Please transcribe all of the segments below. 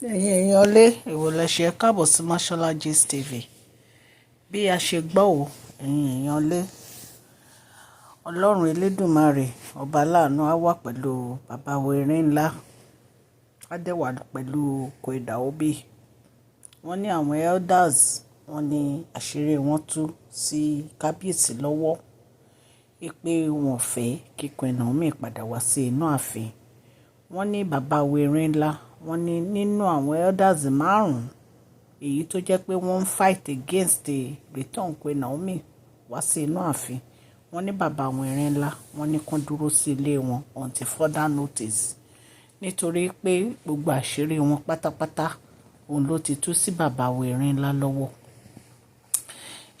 ẹ̀yin èèyàn lé èwo lẹ ṣe káàbọ̀ sí Mashola Gist TV bí a ṣe gbọ́ ò ẹ̀yin èèyàn lé ọlọ́run elédùnmarè ọba láàánú á wà pẹ̀lú bàbá wa Erin ńlá á dẹ̀ wà pẹ̀lú Koida Obi. Wọ́n ní àwọn elders wọ́n ní àṣírí wọn tú sí kábíyèsí lọ́wọ́ pé wọn fẹ́ kí Queen Naomi padà wá sí inú ààfin. Wọ́n ní bàbá wa Erin ńlá wọ́n ní nínú àwọn elders márùn-ún èyí tó jẹ́ pé wọ́n ń fight against the return Queen Naomi wá sí inú ààfin. Wọ́n ní bàbá wa Erin ńlá wọ́n ní kán dúró sí ilé wọn until further notice nítorí pé gbogbo àṣírí wọn pátápátá òun ló ti tú sí bàbá wa Erin ńlá lọ́wọ́.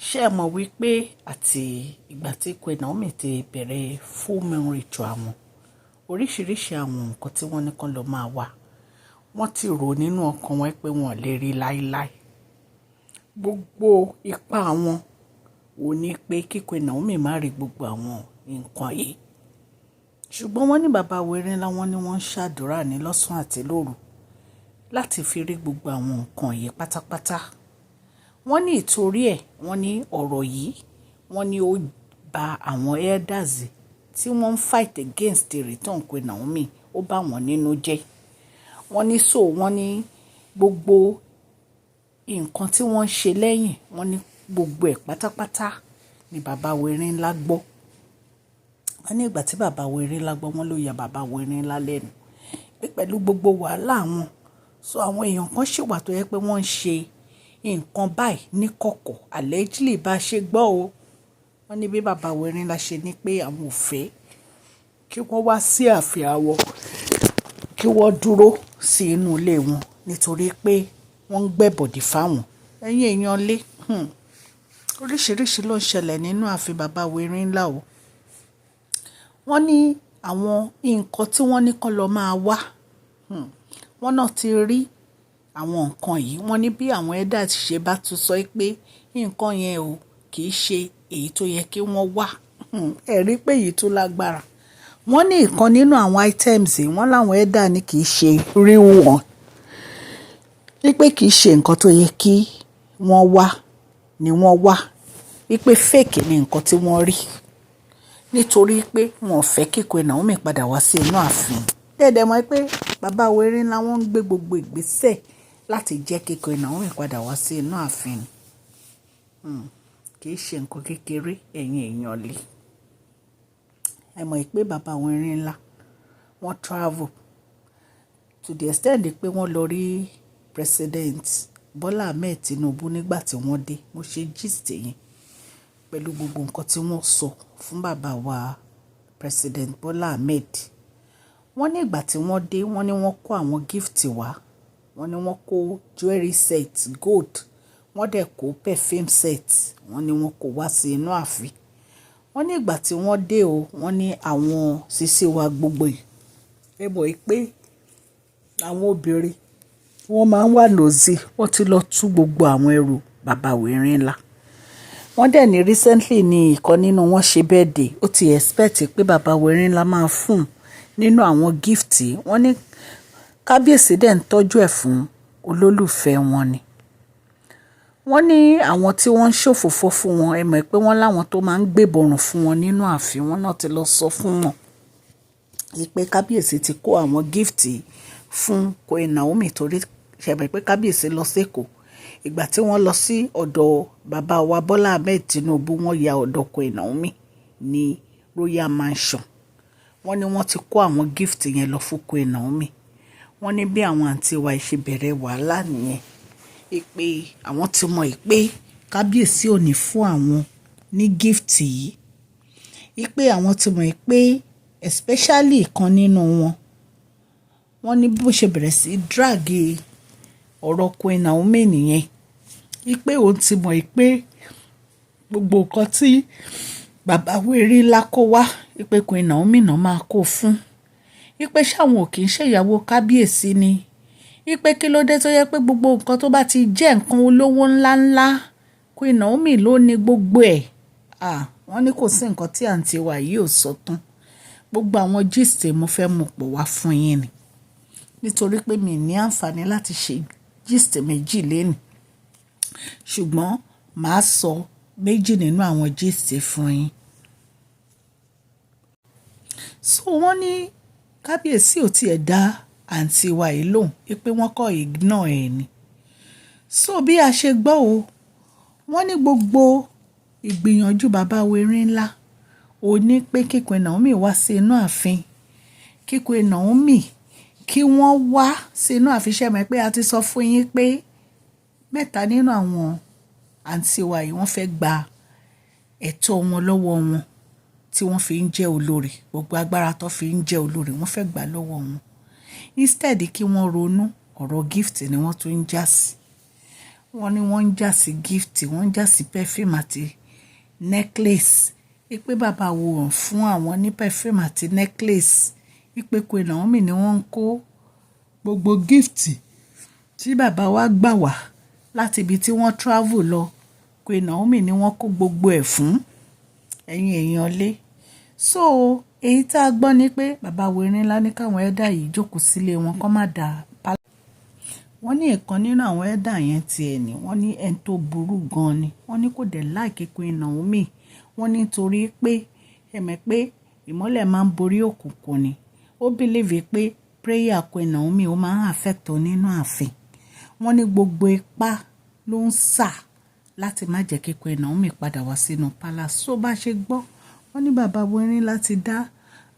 Ṣé ẹ mọ̀ wípé àti ìgbà tí Queen Naomi ti bẹ̀rẹ̀ full moon ritual wọn oríṣiríṣi àwọn nǹkan tí wọ́n ní kán lọ máa wá wọ́n ti rò nínú ọkàn wọn pé wọn ò lè rí láíláí. Gbogbo ipá wọn ò ní pé kí Queen Naomi má rí gbogbo àwọn nǹkan yìí. Ṣùgbọ́n wọ́n ní bàbá wa Erin ńlá wọ́n ní wọ́n ń ṣàdúrà ní lọ́sàn àti lóru láti fi rí gbogbo àwọn nǹkan yìí pátápátá. Wọ́n ní ìtorí ẹ̀ wọ́n ní ọ̀rọ̀ yìí wọ́n ní ó ba àwọn elders tí wọ́n ń fight against the return Queen Naomi ó bá wọn nínú jẹ́. Wọ́n ní wọ́n ní gbogbo nǹkan tí wọ́n ń ṣe lẹ́yìn wọ́n ní gbogbo ẹ̀ pátápátá ni bàbá wa Erin ńlá gbọ́. Wọ́n ní ìgbà tí bàbá wa Erin ńlá gbọ́ wọ́n ló ya bàbá wa Erin ńlá lẹ́nu pé pẹ̀lú gbogbo wàhálà wọn àwọn èèyàn kan ṣì wà tó yẹ pé wọ́n ń ṣe nǹkan báyìí ní kọ̀kọ̀ allegedly bá ṣe gbọ́ o. Wọ́n ní bí bàbá wa Erin ńlá ṣe ní pé àwọn ò fẹ́ kí wọ́n wá sí ààfin àwọn kí wọ́n dúró sí inú ilé wọn nítorí pé wọ́n ń gbẹ̀bọ̀dì fáwọn. Ẹ̀yin èèyàn lé oríṣiríṣi ló ń ṣẹlẹ̀ nínú ààfin bàbá wa Erin ńlá o. Wọ́n ní àwọn nǹkan tí wọ́n ní kán lọ máa wá wọ́n náà ti rí àwọn nǹkan yìí. Wọ́n ní bí àwọn elders ṣe bá tún sọ pé nǹkan yẹn o kì í ṣe èyí tó yẹ kí wọ́n wá ẹ rí pé èyí tó lágbára. Wọ́n ní ìkan nínú àwọn items wọ́n láwọn elder ní kì í ṣe real one wípé kì í ṣe nǹkan tó yẹ kí wọ́n wá ni wọ́n wá wípé fake ni nǹkan tí wọ́n rí nítorí pé wọn ò fẹ́ kí Queen Naomi padà wá sí inú ààfin. Dẹ́dẹ̀ mọ̀ pé bàbá wa Erin ńlá wọ́n ń gbé gbogbo ìgbésẹ̀ láti jẹ́ kí Queen Naomi padà wá sí inú ààfin. Kì í ṣe nǹkan kékeré ẹ̀yin èèyàn lé. Ẹ mọ̀ pé bàbá wa Erin ńlá wọ́n travel to the extent pé wọ́n lọ rí President Bola Ahmed Tinubu nígbà tí wọ́n dé. Mo ṣe gist yẹn pẹ̀lú gbogbo nǹkan tí wọ́n sọ fún bàbá wa President Bola Ahmed. Wọ́n ní ìgbà tí wọ́n dé wọ́n ní wọ́n kó àwọn gift wá. Wọ́n ní wọ́n kó jewelry set gold wọ́n dẹ̀ kó perfume set wọ́n ní wọ́n kó wá sí inú ààfin. Wọ́n ní ìgbà tí wọ́n dé o wọ́n ní àwọn sisi wa gbogbo yìí ẹ mọ̀ pé àwọn obìnrin wọ́n máa ń wà lóòzì wọ́n ti lọ tú gbogbo àwọn ẹrù bàbá wa Erin ńlá. Wọ́n dẹ̀ ní recently ní ìkan nínú wọn ṣe birthday ó ti expect pé bàbá wa Erin ńlá máa fún nínú àwọn gift. Wọ́n ní kábíyèsí dẹ̀ ń tọ́jú ẹ̀ fún olólùfẹ́ wọn ni. Wọ́n ní àwọn tí wọ́n ń ṣòfófó fún wọn ẹ mọ̀ pé wọ́n láwọn tó máa ń gbébọrùn fún wọn nínú ààfin wọn náà ti lọ sọ fún wọn pé kábíyèsí ti kó àwọn gift fún Queen Naomi torí ṣẹ̀bẹ̀ pé kábíyèsí lọ sẹ́kọ̀ọ́. Ìgbà tí wọ́n lọ sí ọ̀dọ̀ bàbá wa Bọ́lá Ahmed Tinubu wọ́n ya ọ̀dọ̀ Queen Naomi ní Royal Mansion. Wọ́n ní wọ́n ti kó àwọn gift yẹn lọ fún Queen Naomi. Wọ́n ní bí àwọn àǹtí wa ṣe bẹ̀rẹ̀ wàhálà nìyẹn pé àwọn ti mọ̀ pé kábíyèsí ò ní fún àwọn ní gift yìí pé àwọn ti mọ̀ pé especially ìkan nínú wọn wọ́n ní bó ṣe bẹ̀rẹ̀ sí drag ọ̀rọ̀ Queen Naomi nìyẹn pé òun ti mọ̀ pé gbogbo nǹkan tí bàbá wa Erin ńlá kó wá pé Queen Naomi náà máa kó fún pé ṣáwọn ò kì í ṣèyàwó kábíyèsí ni pé kí ló dé tó yẹ pé gbogbo nǹkan tó bá ti jẹ́ nǹkan olówó ńláńlá Queen Naomi ló ní gbogbo ẹ̀. Wọ́n ní kò sí nǹkan tí àǹtí wa yìí ò sọ tán gbogbo àwọn gist mo fẹ́ mú pọ̀ wá fún yín ni nítorí pé mi ní àǹfààní láti ṣe gist méjì lénìí, ṣùgbọ́n màá sọ méjì nínú àwọn gist fún yín. So wọ́n ní kábíyèsí ò tiẹ̀ dá àǹtí wa yìí lóhùn pé wọ́n kọ́ ignore ẹ̀ ni. So bí a ṣe gbọ́ o, wọ́n ní gbogbo ìgbìyànjú bàbá Erin ńlá ò ní pé kí Queen Naomi wá sí inú ààfin, kí Queen Naomi kí wọ́n wá sí inú ààfin. Ṣé mọ̀ pé a ti sọ fún yín pé mẹ́ta nínú àwọn àǹtí wa yìí wọ́n fẹ́ gba ẹ̀tọ́ wọn lọ́wọ́ wọn tí wọ́n fi ń jẹ́ olórí, gbogbo agbára tó fi ń jẹ́ olórí wọ́n fẹ́ gbà lọ́wọ́ wọn. Instead kí wọ́n ronú ọ̀rọ̀ gift ni wọ́n tún ń já sí. Wọ́n ní wọ́n ń já sí gift, wọ́n ń já sí perfume àti necklace. Ipe bàbá wo hàn fún àwọn ní perfume àti necklace. Ipe Queen Naomi ni wọ́n ń kó gbogbo gift tí bàbá wa gbà wá láti ibi tí wọ́n travel lọ. Queen Naomi ni wọ́n kó gbogbo ẹ̀ fún ẹ̀yin èèyàn lé. So èyí tá a gbọ́ ni pé bàbá Erin ńlá ní káwọn ẹ̀dá yìí jókòó sílé wọn kó má da pálá. Wọ́n ní ìkan nínú àwọn ẹ̀dá yẹn ti ẹ̀ ní wọ́n ní ẹni tó burú gan ni. Wọ́n ní kò dẹ̀ like Queen Naomi. Wọ́n ní torí pé ẹ̀mẹ̀ pé ìmọ́lẹ̀ máa ń borí òkùnkùn ni. Ó believe pé prayer Queen Naomi ó máa ń affect nínú ààfin. Wọ́n ní gbogbo ipá ló ń sà láti má jẹ́ kí Queen Naomi padà wá sínú palace. So bá ṣe gbọ́, wọ́n ní bàbá Erin láti dá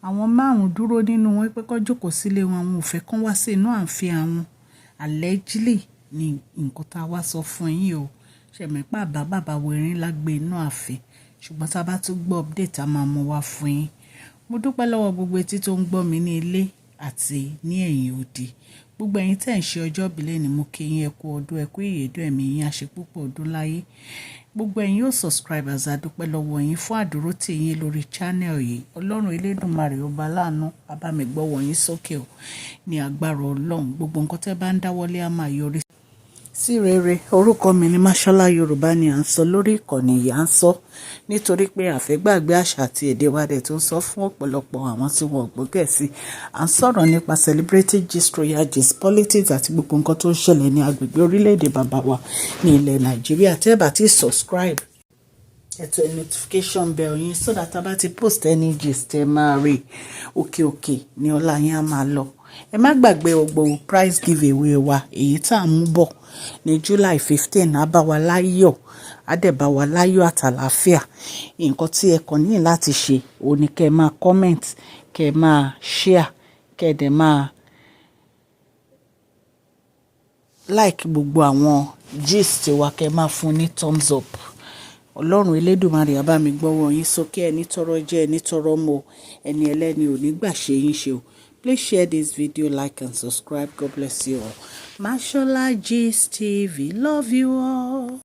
àwọn 5 dúró nínú wọn pé kó jókòó sílé wọn, àwọn ò fẹ́ kán wá sí inú ààfin àwọn. Allegedly ni nǹkan tá a wá sọ fún yín o. Ṣé mọ̀ pé bàbá Erin lágbé inú ààfin, ṣùgbọ́n tá a bá tún gbọ́ update a máa mú wá fún yín. Mo dúpẹ́ lọ́wọ́ gbogbo etí tó ń gbọ́ mi ní ilé àti ní ẹ̀yìn odi. Gbogbo ẹ̀yin tẹ́ ń ṣe ọjọ́ ìbílẹ̀ ni mo kí yín ẹ kú ọdún, ẹ kú ìyèdún ẹ̀mí yín á ṣe púpọ̀ ọdún láyé. Gbogbo ẹ̀yin yóò subscribers a dúpẹ́ lọ́wọ́ yín fún àdúró tì yín lórí channel yìí. Ọlọ́run Elédùmarè ọba láàánú á bá mi gbọ́wọ́ yín sókè o ní agbára Ọlọ́run. Gbogbo nǹkan tẹ́ bá ń dáwọ́lé á máa yọrí sí rere. Orúkọ mi ni Mashola Yorùbá ni à ń sọ lórí ìkànnì yìí. À ń sọ nítorí pé àfẹ́gbàgbé àṣà àti èdè wa dẹ̀ tó ń sọ fún ọ̀pọ̀lọpọ̀ àwọn tí wọ́n gbọ́ Gẹ̀ẹ́sì. À ń sọ̀rọ̀ nípa celebrity gist, royal gist, politics àti gbogbo nǹkan tó ń ṣẹlẹ̀ ní agbègbè orílẹ̀-èdè bàbá wa ní ilẹ̀ Nàìjíríà. Tẹ́ bá ti subscribe, ẹ̀tọ́ notification bell yín so that a bá ti post any gist ẹ máa rí òkè ní ọlá yín á máa lọ. Ẹ má gbàgbé gbogbo prize giveaway wa èyí tá à ń mú bọ̀ ní July 15 á bá wa láyọ̀, á dẹ̀ bá wa láyọ̀ àtàlàáfíà. Nǹkan tí ẹ kàn ní láti ṣe ò ní kẹ́ ẹ máa comment, kẹ́ ẹ máa share, kẹ́ ẹ dẹ̀ máa like gbogbo àwọn gist wa, kẹ́ ẹ máa fún ní thumbs up. Ọlọ́run Elédùmarè á bá mi gbọ́wọ́ yín sókè. Ẹni tọrọ jẹ, ẹni tọrọ mọ, ẹni ẹlẹ́ni ò ní gbà ṣe yín ṣe o. Please share this video, like and subscribe. God bless you all. Mashola Gist TV. Love you all.